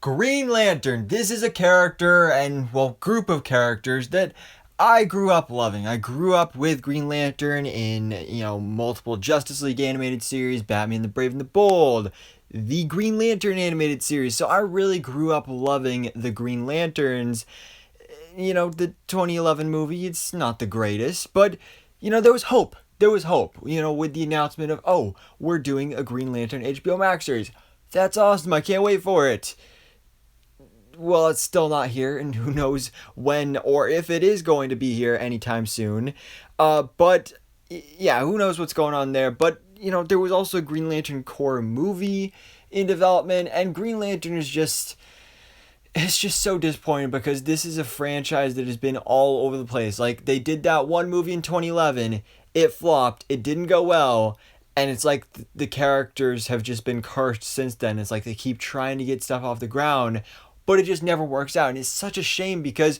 Green Lantern. This is a character and, well, group of characters that I grew up loving. I grew up with Green Lantern in, multiple Justice League animated series, Batman the Brave and the Bold, the Green Lantern animated series. So I really grew up loving the Green Lanterns. The 2011 movie, it's not the greatest, but, there was hope. There was hope, with the announcement of, oh, we're doing a Green Lantern HBO Max series. That's awesome. I can't wait for it. Well, it's still not here, and who knows when or if it is going to be here anytime soon. But yeah, who knows what's going on there. But, there was also a Green Lantern Corps movie in development, and Green Lantern is just... It's just so disappointing because this is a franchise that has been all over the place. Like, they did that one movie in 2011, it flopped, it didn't go well, and it's like the characters have just been cursed since then. It's like they keep trying to get stuff off the ground, but it just never works out. And it's such a shame because,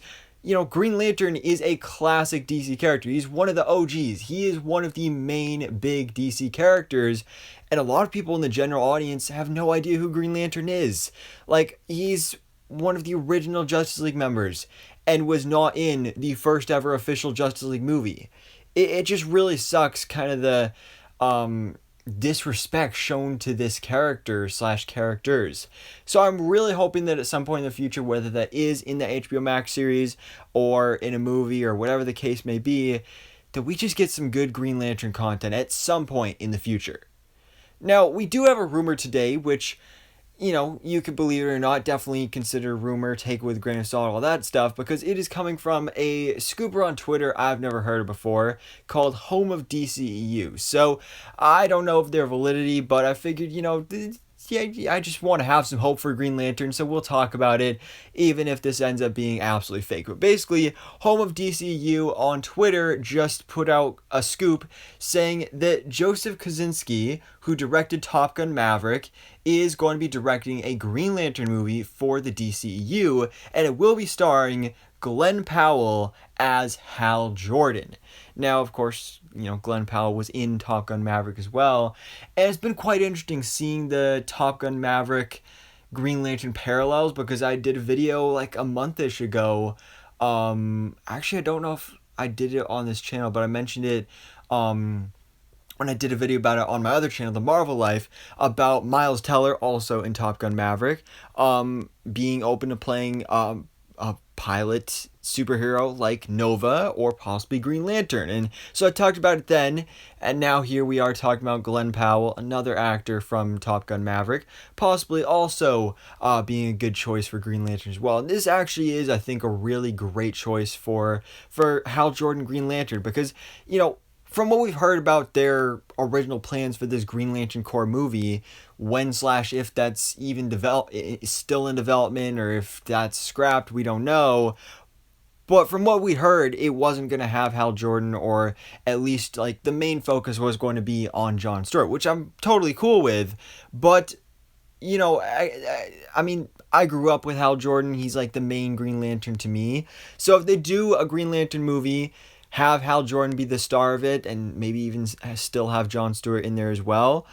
Green Lantern is a classic DC character. He's one of the OGs. He is one of the main big DC characters. And a lot of people in the general audience have no idea who Green Lantern is. Like, he's one of the original Justice League members and was not in the first ever official Justice League movie. It just really sucks, kind of the disrespect shown to this character / characters. So I'm really hoping that at some point in the future, whether that is in the HBO Max series or in a movie or whatever the case may be, that we just get some good Green Lantern content at some point in the future. Now, we do have a rumor today, which, you could believe it or not, definitely consider rumor, take it with a grain of salt, all that stuff, because it is coming from a scooper on Twitter I've never heard of before, called Home of DCEU. So, I don't know if their validity, but I figured, I just want to have some hope for Green Lantern, so we'll talk about it, even if this ends up being absolutely fake. But basically, Home of DCU on Twitter just put out a scoop saying that Joseph Kosinski, who directed Top Gun Maverick, is going to be directing a Green Lantern movie for the DCEU, and it will be starring Glen Powell as Hal Jordan. Now, of course, Glen Powell was in Top Gun Maverick as well, and it's been quite interesting seeing the Top Gun Maverick Green Lantern parallels, because I did a video like a month-ish ago. Actually, I don't know if I did it on this channel, but I mentioned it when I did a video about it on my other channel, The Marvel Life, about Miles Teller, also in Top Gun Maverick, being open to playing a pilot superhero like Nova or possibly Green Lantern. And so I talked about it then, and now here we are talking about Glen Powell, another actor from Top Gun Maverick, possibly also being a good choice for Green Lantern as well. And this actually is, I think, a really great choice for Hal Jordan Green Lantern, because, from what we've heard about their original plans for this Green Lantern Corps movie, when / if that's even still in development, or if that's scrapped, we don't know. But from what we heard, it wasn't going to have Hal Jordan, or at least like the main focus was going to be on John Stewart, which I'm totally cool with. But, I mean, I grew up with Hal Jordan. He's like the main Green Lantern to me. So if they do a Green Lantern movie, have Hal Jordan be the star of it, and maybe even still have John Stewart in there as well,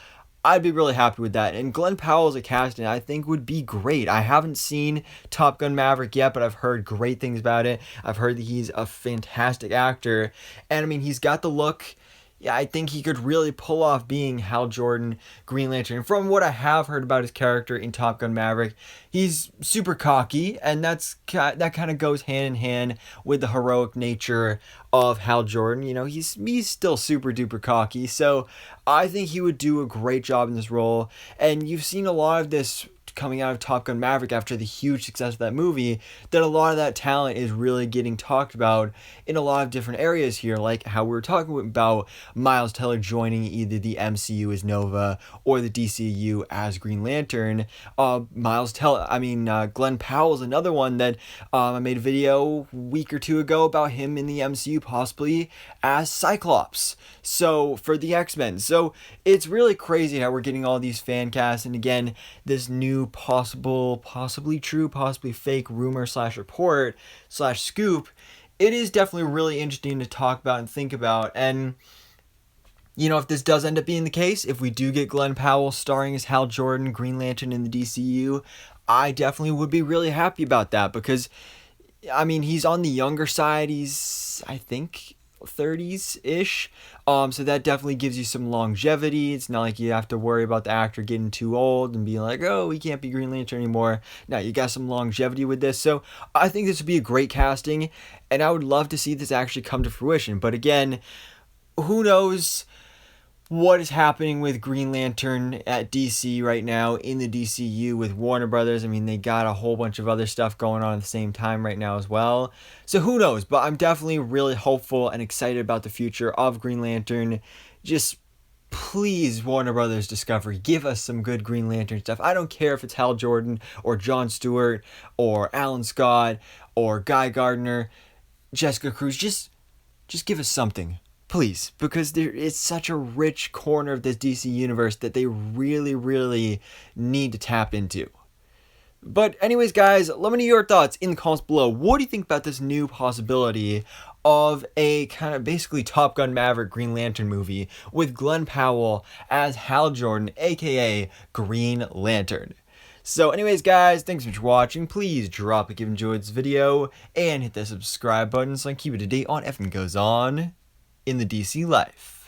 I'd be really happy with that. And Glen Powell as a casting, I think, would be great. I haven't seen Top Gun Maverick yet, but I've heard great things about it. I've heard that he's a fantastic actor, and I mean, he's got the look. Yeah, I think he could really pull off being Hal Jordan Green Lantern. And from what I have heard about his character in Top Gun Maverick, he's super cocky, and that kind of goes hand in hand with the heroic nature of Hal Jordan. He's still super duper cocky, so I think he would do a great job in this role. And you've seen a lot of this coming out of Top Gun Maverick after the huge success of that movie, that a lot of that talent is really getting talked about in a lot of different areas here, like how we were talking about Miles Teller joining either the MCU as Nova or the DCEU as Green Lantern. Glen Powell is another one that I made a video a week or two ago about him in the MCU possibly as Cyclops, so for the X-Men. So it's really crazy how we're getting all these fan casts, and again, this new possibly true, possibly fake rumor / report / scoop. It is definitely really interesting to talk about and think about. And if this does end up being the case, if we do get Glen Powell starring as Hal Jordan Green Lantern in the DCU, I definitely would be really happy about that because, I mean, he's on the younger side. He's, I think, 30s ish. So that definitely gives you some longevity. It's not like you have to worry about the actor getting too old and being like, oh, he can't be Green Lantern anymore. No, you got some longevity with this. So I think this would be a great casting, and I would love to see this actually come to fruition. But again, who knows what is happening with Green Lantern at DC right now in the DCU with Warner Brothers. I mean, they got a whole bunch of other stuff going on at the same time right now as well. So who knows? But I'm definitely really hopeful and excited about the future of Green Lantern. Just please, Warner Brothers Discovery, give us some good Green Lantern stuff. I don't care if it's Hal Jordan or Jon Stewart or Alan Scott or Guy Gardner, Jessica Cruz. Just give us something, please, because there is such a rich corner of this DC universe that they really, really need to tap into. But anyways, guys, let me know your thoughts in the comments below. What do you think about this new possibility of a kind of basically Top Gun Maverick Green Lantern movie with Glen Powell as Hal Jordan, aka Green Lantern? So anyways, guys, thanks so much for watching. Please drop a like if you enjoyed this video and hit that subscribe button so I can keep you up to date on everything that goes on in the DC life.